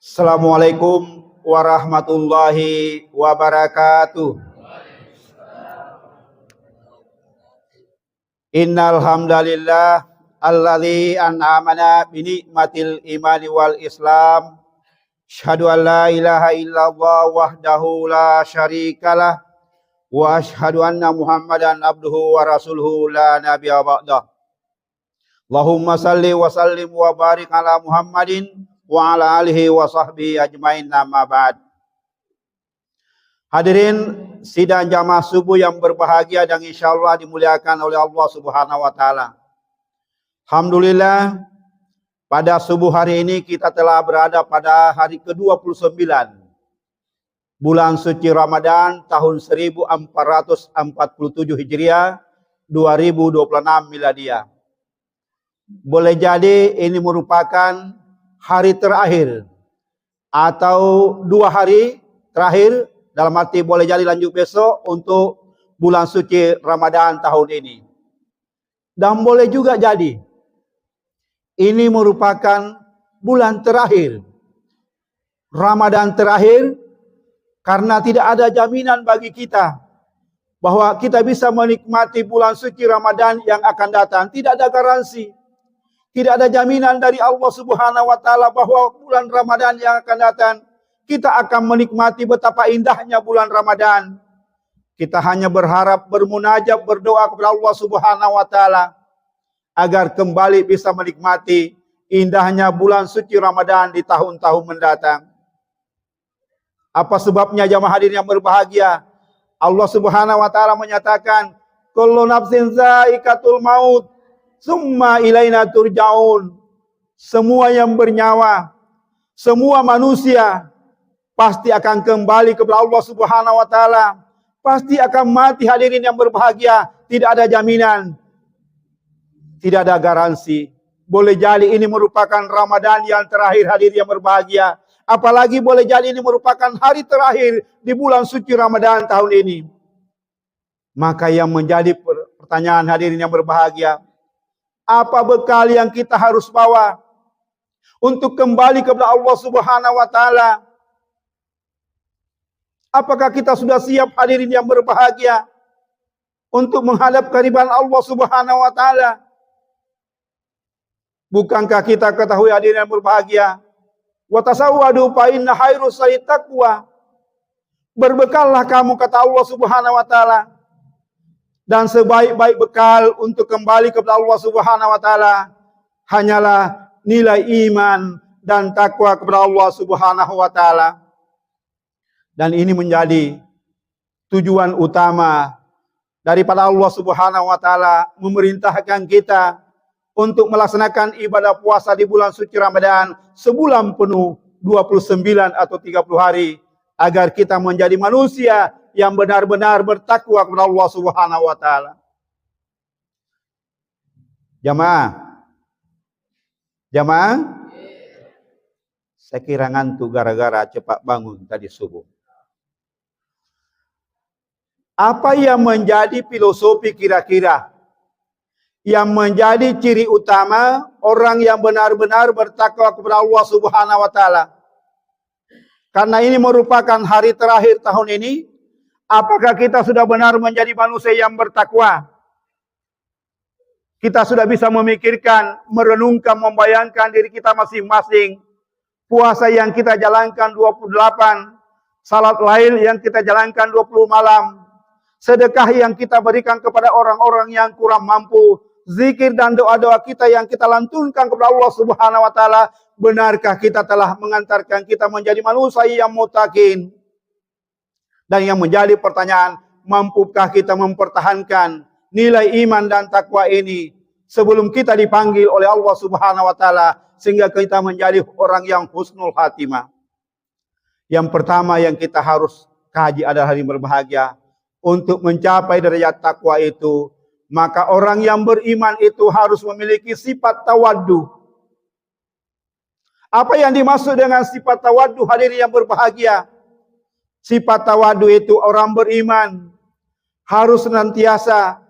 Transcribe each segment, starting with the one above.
Assalamualaikum warahmatullahi wabarakatuh. Innal hamdalillah alladzi an'amana bi ni'matil imani wal islam. Asyhadu an la ilaha illallah wahdahu la syarikalah wa asyhadu anna Muhammadan abduhu wa rasuluhu la nabiyya ba'dah. Allahumma salli wa sallim wa barik ala Muhammadin wa ala alihi wa sahbihi ajmain, amma ba'd. Hadirin sidang jamaah subuh yang berbahagia dan insyaallah dimuliakan oleh Allah Subhanahu wa taala. Alhamdulillah, pada subuh hari ini kita telah berada pada hari ke-29 bulan suci Ramadan tahun 1447 Hijriah, 2026 Miladiah. Boleh jadi ini merupakan hari terakhir atau 2 hari terakhir, dalam arti boleh jadi lanjut besok untuk bulan suci Ramadan tahun ini. Dan boleh juga jadi ini merupakan bulan terakhir, Ramadan terakhir, karena tidak ada jaminan bagi kita bahwa kita bisa menikmati bulan suci Ramadan yang akan datang. Tidak ada garansi. Tidak ada jaminan dari Allah Subhanahu wa taala bahwa bulan Ramadan yang akan datang kita akan menikmati betapa indahnya bulan Ramadan. Kita hanya berharap, bermunajat, berdoa kepada Allah Subhanahu wa taala agar kembali bisa menikmati indahnya bulan suci Ramadan di tahun-tahun mendatang. Apa sebabnya jamaah hadirin yang berbahagia? Allah Subhanahu wa taala menyatakan, kullu nafsin za'iqatul maut summa ilaina turja'un. Semua yang bernyawa, semua manusia pasti akan kembali kepada Allah Subhanahu wa taala. Pasti akan mati hadirin yang berbahagia. Tidak ada jaminan. Tidak ada garansi. Boleh jadi ini merupakan Ramadan yang terakhir hadirin yang berbahagia. Apalagi boleh jadi ini merupakan hari terakhir di bulan suci Ramadan tahun ini. Maka yang menjadi pertanyaan hadirin yang berbahagia, apa bekal yang kita harus bawa untuk kembali kepada Allah Subhanahu wa taala? Apakah kita sudah siap hadirin yang berbahagia untuk menghadap kehadiran Allah Subhanahu wa taala? Bukankah kita ketahui hadirin yang berbahagia, wa tasawwadu fa inna khairus taqwa. Berbekallah kamu, kata Allah Subhanahu wa taala. Dan sebaik-baik bekal untuk kembali kepada Allah Subhanahu wa taala hanyalah nilai iman dan takwa kepada Allah Subhanahu wa taala. Dan ini menjadi tujuan utama daripada Allah Subhanahu wa taala memerintahkan kita untuk melaksanakan ibadah puasa di bulan suci Ramadan sebulan penuh, 29 atau 30 hari, agar kita menjadi manusia yang benar-benar bertakwa kepada Allah Subhanahu wa taala. Jamaah, saya kira ngantuk gara-gara cepat bangun tadi subuh. Apa yang menjadi filosofi kira-kira yang menjadi ciri utama orang yang benar-benar bertakwa kepada Allah Subhanahu wa taala? Karena ini merupakan hari terakhir tahun ini, apakah kita sudah benar menjadi manusia yang bertakwa? Kita sudah bisa memikirkan, merenungkan, membayangkan diri kita masing-masing. Puasa yang kita jalankan 28, salat lail yang kita jalankan 20 malam, sedekah yang kita berikan kepada orang-orang yang kurang mampu, zikir dan doa-doa kita yang kita lantunkan kepada Allah Subhanahu wa taala, benarkah kita telah mengantarkan kita menjadi manusia yang muttaqin? Dan yang menjadi pertanyaan, mampukah kita mempertahankan nilai iman dan takwa ini sebelum kita dipanggil oleh Allah Subhanahu wa taala sehingga kita menjadi orang yang husnul khatimah? Yang pertama yang kita harus kaji adalah hari berbahagia. Untuk mencapai derajat takwa itu, maka orang yang beriman itu harus memiliki sifat tawaddu. Apa yang dimaksud dengan sifat tawaddu hadirin yang berbahagia? Sifat tawadhu itu orang beriman harus senantiasa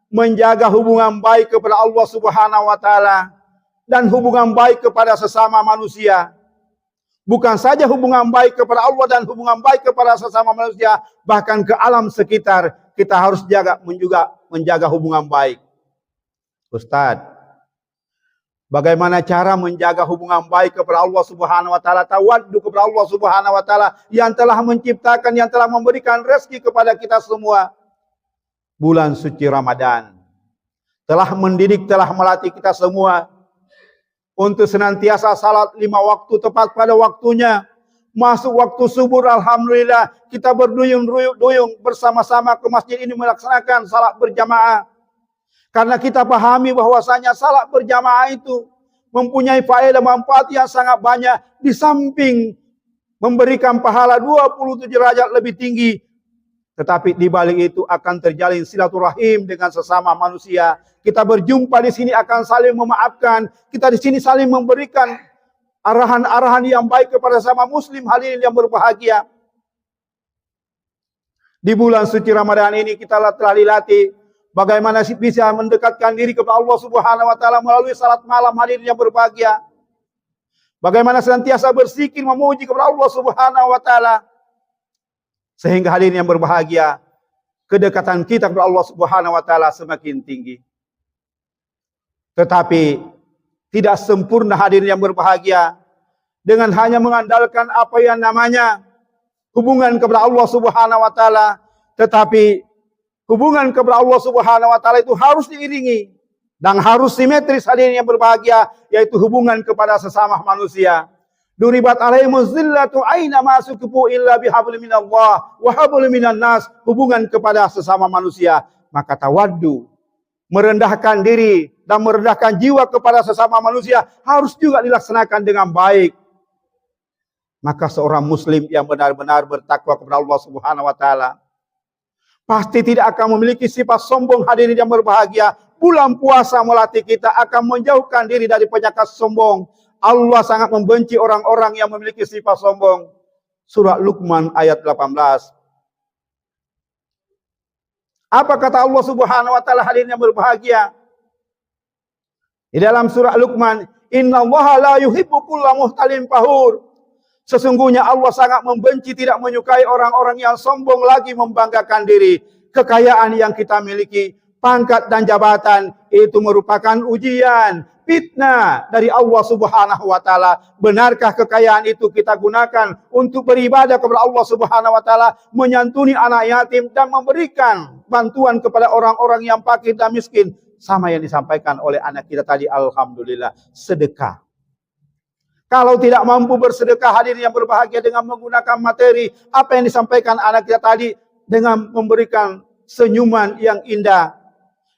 menjaga hubungan baik kepada Allah Subhanahu wa taala dan hubungan baik kepada sesama manusia. Bukan saja hubungan baik kepada Allah dan hubungan baik kepada sesama manusia, bahkan ke alam sekitar kita harus menjaga hubungan baik. Ustaz, bagaimana cara menjaga hubungan baik kepada Allah Subhanahu wa taala, tawaddu kepada Allah Subhanahu wa taala yang telah menciptakan, yang telah memberikan rezeki kepada kita semua? Bulan suci Ramadan telah mendidik, telah melatih kita semua untuk senantiasa salat 5 waktu tepat pada waktunya. Masuk waktu subuh, alhamdulillah kita berduyung-duyung bersama-sama ke masjid ini melaksanakan salat berjamaah. Karena kita pahami bahwasanya salat berjamaah itu mempunyai faedah manfaat yang sangat banyak. Di samping memberikan pahala 27 derajat lebih tinggi, tetapi di balik itu akan terjalin silaturahim dengan sesama manusia. Kita berjumpa di sini akan saling memaafkan. Kita di sini saling memberikan arahan-arahan yang baik kepada sesama muslim hadirin yang berbahagia. Di bulan suci Ramadan ini kita telah dilatih bagaimana bisa mendekatkan diri kepada Allah Subhanahu wa taala melalui salat malam hadirin yang berbahagia. Bagaimana senantiasa berzikir memuji kepada Allah Subhanahu wa taala. Sehingga hadirin yang berbahagia, kedekatan kita kepada Allah Subhanahu wa taala semakin tinggi. Tetapi tidak sempurna hadirin yang berbahagia dengan hanya mengandalkan apa yang namanya hubungan kepada Allah Subhanahu wa taala, tetapi hubungan kepada Allah Subhanahu wa taala itu harus diiringi dan harus simetris hadirin yang berbahagia, yaitu hubungan kepada sesama manusia. Duribat alaihimuz zillatu aina ma sukifu illa bihablin minallah wa hablin minan nas, hubungan kepada sesama manusia. Maka tawaddu, merendahkan diri dan merendahkan jiwa kepada sesama manusia harus juga dilaksanakan dengan baik. Maka seorang muslim yang benar-benar bertakwa kepada Allah Subhanahu wa taala pasti tidak akan memiliki sifat sombong hadirin yang berbahagia. Bulan puasa melatih kita akan menjauhkan diri dari penyakit sombong. Allah sangat membenci orang-orang yang memiliki sifat sombong. Surah Luqman ayat 18. Apa kata Allah Subhanahu wa taala hadirin yang berbahagia? Di dalam surah Luqman, "Innallaha la yuhibbu kulla muhtalin fakhur." Sesungguhnya Allah sangat membenci, tidak menyukai orang-orang yang sombong lagi membanggakan diri. Kekayaan yang kita miliki, pangkat dan jabatan itu merupakan ujian, fitnah dari Allah Subhanahu wa taala. Benarkah kekayaan itu kita gunakan untuk beribadah kepada Allah Subhanahu wa taala, menyantuni anak yatim dan memberikan bantuan kepada orang-orang yang fakir dan miskin? Sama yang disampaikan oleh anak kita tadi, alhamdulillah, sedekah. Kalau tidak mampu bersedekah hadirin yang berbahagia dengan menggunakan materi, apa yang disampaikan anak kita tadi, dengan memberikan senyuman yang indah,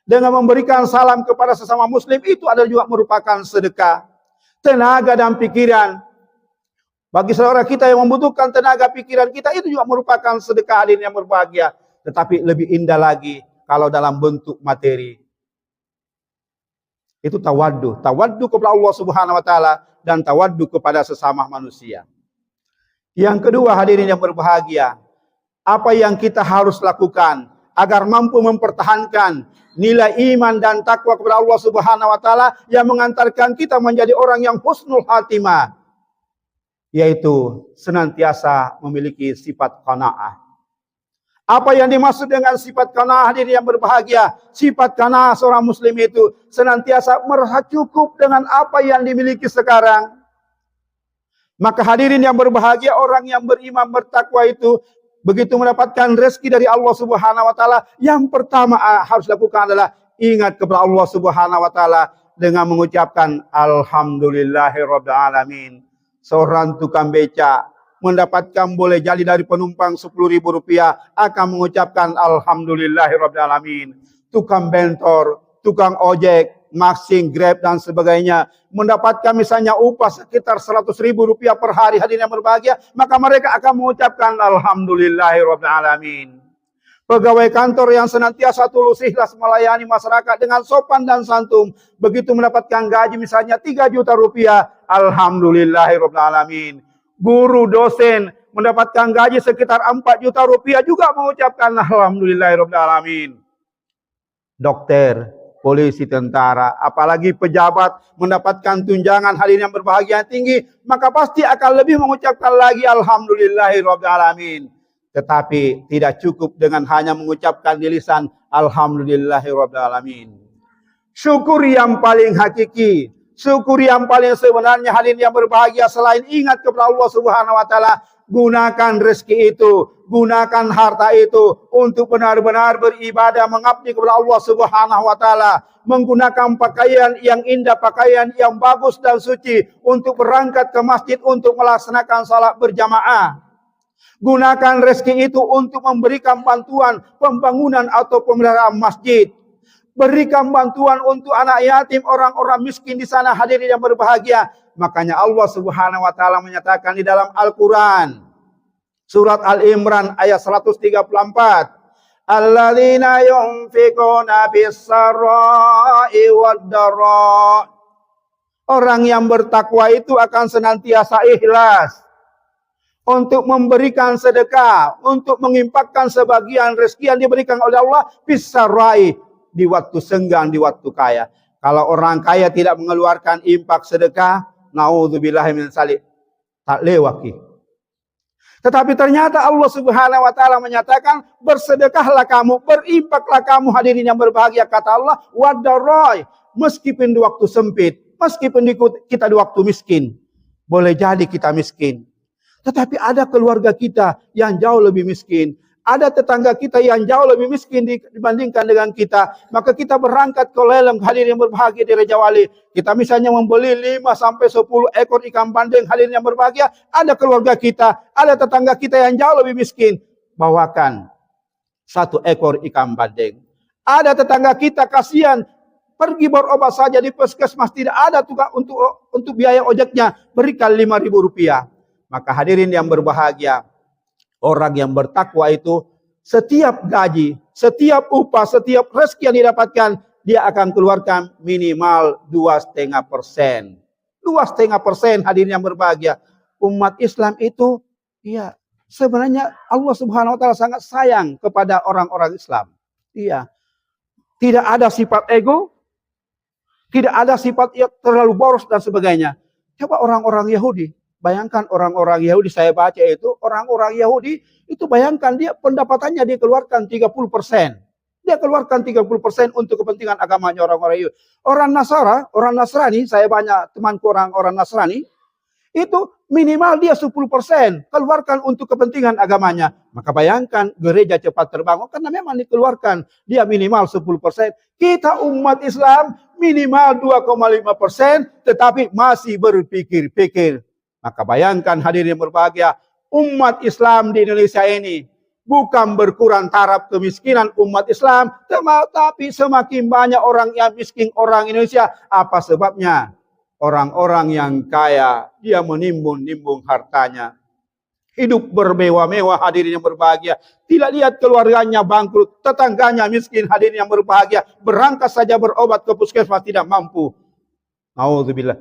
dengan memberikan salam kepada sesama muslim, itu adalah juga merupakan sedekah. Tenaga dan pikiran, bagi saudara kita yang membutuhkan tenaga pikiran kita, itu juga merupakan sedekah hadirin yang berbahagia. Tetapi lebih indah lagi kalau dalam bentuk materi. Itu tawaddu. Tawaddu kepada Allah Subhanahu wa taala dan tawaddu kepada sesama manusia. Yang kedua hadirin yang berbahagia, apa yang kita harus lakukan agar mampu mempertahankan nilai iman dan takwa kepada Allah Subhanahu wa taala yang mengantarkan kita menjadi orang yang husnul khatimah, yaitu senantiasa memiliki sifat qanaah. Apa yang dimaksud dengan sifat qanaah hadirin yang berbahagia? Sifat qanaah seorang muslim itu senantiasa merasa cukup dengan apa yang dimiliki sekarang. Maka hadirin yang berbahagia, orang yang beriman bertakwa itu begitu mendapatkan rezeki dari Allah Subhanahu wa taala, yang pertama harus lakukan adalah ingat kepada Allah Subhanahu wa taala dengan mengucapkan alhamdulillahirabbil alamin. Seorang tukang beca mendapatkan boleh jadi dari penumpang Rp10.000 akan mengucapkan alhamdulillahirabbil alamin. Tukang bentor, tukang ojek, Maxing, Grab dan sebagainya mendapatkan misalnya upah sekitar Rp100.000 per hari hadirin yang berbahagia, maka mereka akan mengucapkan alhamdulillahirabbil alamin. Pegawai kantor yang senantiasa tulus ikhlas melayani masyarakat dengan sopan dan santun, begitu mendapatkan gaji misalnya Rp3 juta, alhamdulillahirabbil alamin. Guru dosen mendapatkan gaji sekitar Rp4 juta juga mengucapkan alhamdulillahirabbil alamin. Dokter polisi, tentara, apalagi pejabat mendapatkan tunjangan hadirin yang berbahagia tinggi, maka pasti akan lebih mengucapkan lagi alhamdulillahirabbil alamin. Tetapi tidak cukup dengan hanya mengucapkan di lisan alhamdulillahirabbil alamin. Syukur yang paling hakiki, syukur yang paling sebenarnya hadirin yang berbahagia, selain ingat kepada Allah Subhanahu wa taala, gunakan rezeki itu, gunakan harta itu untuk benar-benar beribadah mengabdi kepada Allah Subhanahu wa taala, menggunakan pakaian yang indah, pakaian yang bagus dan suci untuk berangkat ke masjid untuk melaksanakan salat berjamaah. Gunakan rezeki itu untuk memberikan bantuan pembangunan atau pemeliharaan masjid. Berikan bantuan untuk anak yatim, orang-orang miskin di sana hadirin yang berbahagia. Makanya Allah Subhanahu wa taala menyatakan di dalam Al-Qur'an surat Al-Imran ayat 134, alladzina yunfiquna bis-sarra'i wad-dharra. Orang yang bertakwa itu akan senantiasa ikhlas untuk memberikan sedekah, untuk menginfakkan sebagian rezeki yang diberikan oleh Allah bis-sarra'i, di waktu senggang, di waktu kaya. Kalau orang kaya tidak mengeluarkan infak sedekah, naudzubillahi min dzalik, tak lewaki. Tetapi ternyata Allah Subhanahu wa taala menyatakan, bersedekahlah kamu, berinfaklah kamu hadirin yang berbahagia, kata Allah, wad-dharra, meskipun di waktu sempit, meskipun kita di waktu miskin. Boleh jadi kita miskin, tetapi ada keluarga kita yang jauh lebih miskin. Ada tetangga kita yang jauh lebih miskin dibandingkan dengan kita. Maka kita berangkat ke lelang hadirin yang berbahagia di Raja Wali. Kita misalnya membeli 5 sampai 10 ekor ikan bandeng hadirin yang berbahagia. Ada keluarga kita, ada tetangga kita yang jauh lebih miskin. Bawakan 1 ekor ikan bandeng. Ada tetangga kita kasihan, pergi berobat saja di puskesmas, tidak ada tukang untuk biaya ojeknya, berikan Rp5.000. Maka hadirin yang berbahagia, orang yang bertakwa itu setiap gaji, setiap upah, setiap rezeki yang didapatkan, dia akan keluarkan minimal 2,5%. 2,5% hadirin yang berbahagia. Umat Islam itu, ya sebenarnya Allah Subhanahu wa taala sangat sayang kepada orang-orang Islam. Iya. Tidak ada sifat ego, tidak ada sifat yang terlalu boros dan sebagainya. Coba orang-orang Yahudi. Bayangkan orang-orang Yahudi, saya baca itu, orang-orang Yahudi itu bayangkan dia pendapatannya dia keluarkan 30%. Dia keluarkan 30% untuk kepentingan agamanya orang-orang Yahudi. Orang Nasrani, saya banyak temanku orang-orang Nasrani, itu minimal dia 10% keluarkan untuk kepentingan agamanya. Maka bayangkan gereja cepat terbangun karena memang dikeluarkan dia minimal 10%. Kita umat Islam minimal 2,5%, tetapi masih berpikir-pikir. Maka bayangkan hadirin yang berbahagia, umat Islam di Indonesia ini bukan berkurang taraf kemiskinan umat Islam, tetapi semakin banyak orang yang miskin orang Indonesia. Apa sebabnya? Orang-orang yang kaya, dia menimbun-nimbun hartanya. Hidup bermewah-mewah hadirin yang berbahagia. Tidak lihat keluarganya bangkrut, tetangganya miskin hadirin yang berbahagia. Berangkat saja berobat ke puskesmas tidak mampu. Nauzubillah.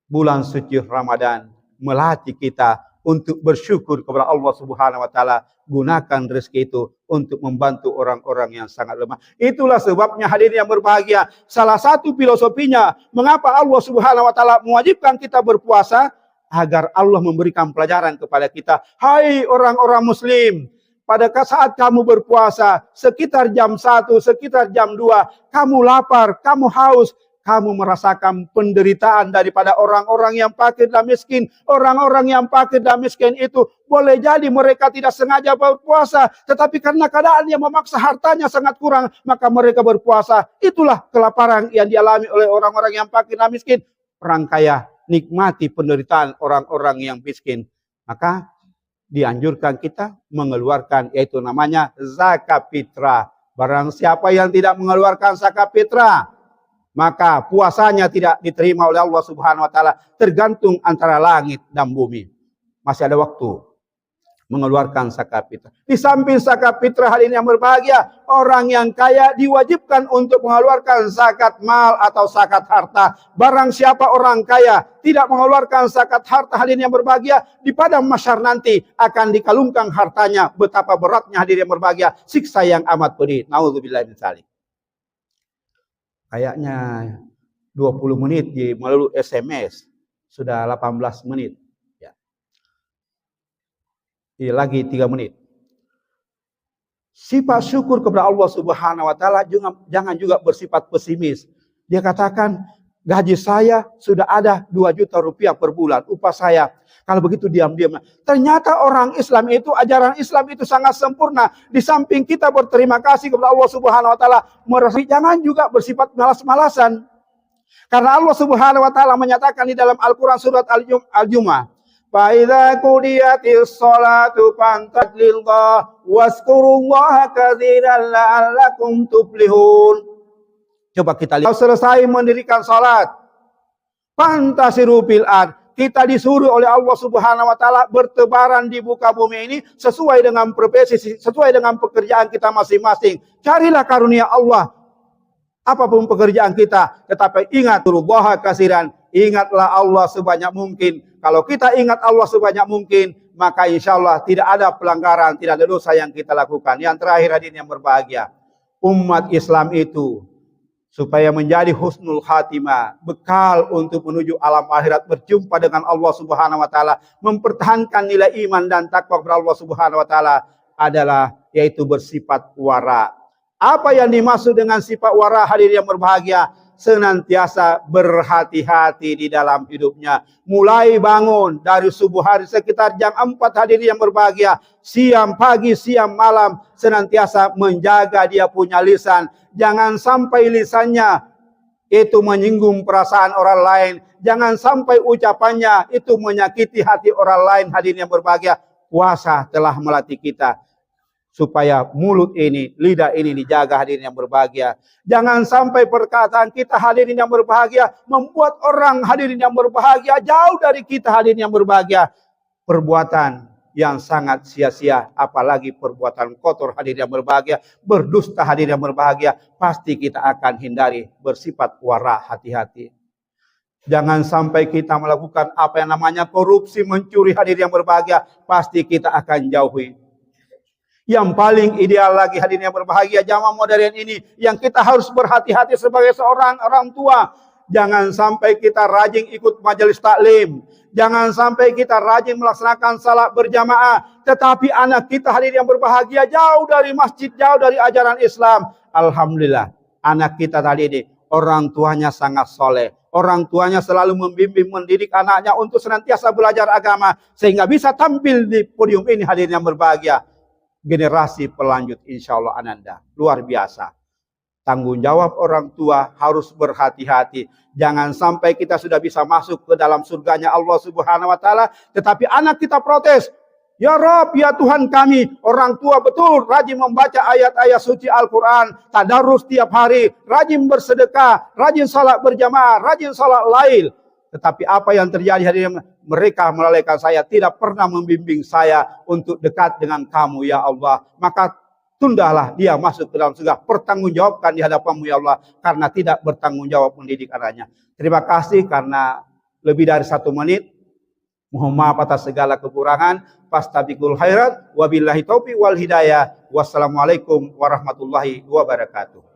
Bulan suci Ramadan melatih kita untuk bersyukur kepada Allah Subhanahu wa taala. Gunakan rezeki itu untuk membantu orang-orang yang sangat lemah. Itulah sebabnya hadirin yang berbahagia, salah satu filosofinya mengapa Allah Subhanahu wa taala mewajibkan kita berpuasa, agar Allah memberikan pelajaran kepada kita. Hai orang-orang muslim, pada saat kamu berpuasa sekitar jam 1, sekitar jam 2, kamu lapar, kamu haus, kamu merasakan penderitaan daripada orang-orang yang fakir dan miskin. Orang-orang yang fakir dan miskin itu boleh jadi mereka tidak sengaja berpuasa, tetapi karena keadaan yang memaksa, hartanya sangat kurang, maka mereka berpuasa. Itulah kelaparan yang dialami oleh orang-orang yang fakir dan miskin. Orang kaya nikmati penderitaan orang-orang yang miskin. Maka dianjurkan kita mengeluarkan, yaitu namanya zakat fitrah. Barang siapa yang tidak mengeluarkan zakat fitrah, maka puasanya tidak diterima oleh Allah Subhanahu wa taala, tergantung antara langit dan bumi. Masih ada waktu mengeluarkan zakat fitrah. Di samping zakat fitrah hadirin yang berbahagia, orang yang kaya diwajibkan untuk mengeluarkan zakat mal atau zakat harta. Barang siapa orang kaya tidak mengeluarkan zakat harta hadirin yang berbahagia, di padang mahsyar nanti akan dikalungkan hartanya. Betapa beratnya hadirin yang berbahagia, siksa yang amat pedih. Nauzubillahi min dzalik. kayaknya 20 menit melalui SMS. Sudah 18 menit. Ya. Lagi 3 menit. Sifat syukur kepada Allah Subhanahu wa taala jangan juga bersifat pesimis. Dia katakan, gaji saya sudah ada 2 juta rupiah per bulan, upah saya. Kalau begitu diam-diam. Ternyata orang Islam itu, ajaran Islam itu sangat sempurna. Di samping kita berterima kasih kepada Allah Subhanahu wa taala, jangan juga bersifat malas-malasan. Karena Allah Subhanahu wa taala menyatakan di dalam Al-Qur'an surat Al-Jumu'ah, fa idza qudiyatis sholatu fantadlillah waskurullaha katsiran la'allakum tuflihun. Coba kita lihat. Selesai mendirikan salat, fantasiru fil ard. Kita disuruh oleh Allah Subhanahu wa taala bertebaran di muka bumi ini sesuai dengan profesi, sesuai dengan pekerjaan kita masing-masing. Carilah karunia Allah. Apapun pekerjaan kita, tetapi ingat Allah kasiran, ingatlah Allah sebanyak mungkin. Kalau kita ingat Allah sebanyak mungkin, maka insya Allah tidak ada pelanggaran, tidak ada dosa yang kita lakukan. Yang terakhir hadirin yang berbahagia, umat Islam itu supaya menjadi husnul khatimah, bekal untuk menuju alam akhirat, berjumpa dengan Allah Subhanahu wa taala, mempertahankan nilai iman dan takwa kepada Allah Subhanahu wa taala adalah yaitu bersifat wara. Apa yang dimaksud dengan sifat wara hadirin yang berbahagia? Senantiasa berhati-hati di dalam hidupnya. Mulai bangun dari subuh hari sekitar jam 4 hadirin yang berbahagia, siang pagi, siang malam, senantiasa menjaga dia punya lisan. Jangan sampai lisannya itu menyinggung perasaan orang lain. Jangan sampai ucapannya itu menyakiti hati orang lain hadirin yang berbahagia. Puasa telah melatih kita supaya mulut ini, lidah ini dijaga hadirin yang berbahagia. Jangan sampai perkataan kita hadirin yang berbahagia membuat orang hadirin yang berbahagia jauh dari kita hadirin yang berbahagia. Perbuatan yang sangat sia-sia, apalagi perbuatan kotor hadirin yang berbahagia, berdusta hadirin yang berbahagia, pasti kita akan hindari, bersifat wara, hati-hati. Jangan sampai kita melakukan apa yang namanya korupsi, mencuri hadirin yang berbahagia, pasti kita akan jauhi. Yang paling ideal lagi hadirin yang berbahagia, jamaah modern ini yang kita harus berhati-hati sebagai seorang orang tua. Jangan sampai kita rajin ikut majelis taklim. Jangan sampai kita rajin melaksanakan salat berjamaah. Tetapi anak kita hadirin yang berbahagia jauh dari masjid, jauh dari ajaran Islam. Alhamdulillah, anak kita tadi ini orang tuanya sangat soleh. Orang tuanya selalu membimbing, mendidik anaknya untuk senantiasa belajar agama. Sehingga bisa tampil di podium ini hadirin yang berbahagia. Generasi pelanjut insya Allah ananda. Luar biasa. Tanggung jawab orang tua harus berhati-hati. Jangan sampai kita sudah bisa masuk ke dalam surganya Allah Subhanahu wa taala, tetapi anak kita protes. Ya Rabb, ya Tuhan kami, orang tua betul rajin membaca ayat-ayat suci Al-Quran, tadarus tiap hari, rajin bersedekah, rajin salat berjamaah, rajin salat lail. Tetapi apa yang terjadi hari ini? Mereka melalaikan saya, tidak pernah membimbing saya untuk dekat dengan kamu ya Allah. Maka tundalah dia masuk ke dalam surga. Pertanggungjawabkan di hadapanmu ya Allah. Karena tidak bertanggung jawab mendidik anaknya. Terima kasih karena lebih dari 1 menit. Mohon maaf atas segala kekurangan. Fastabiqul khairat. Wabillahi taufiq wal hidayah. Wassalamualaikum warahmatullahi wabarakatuh.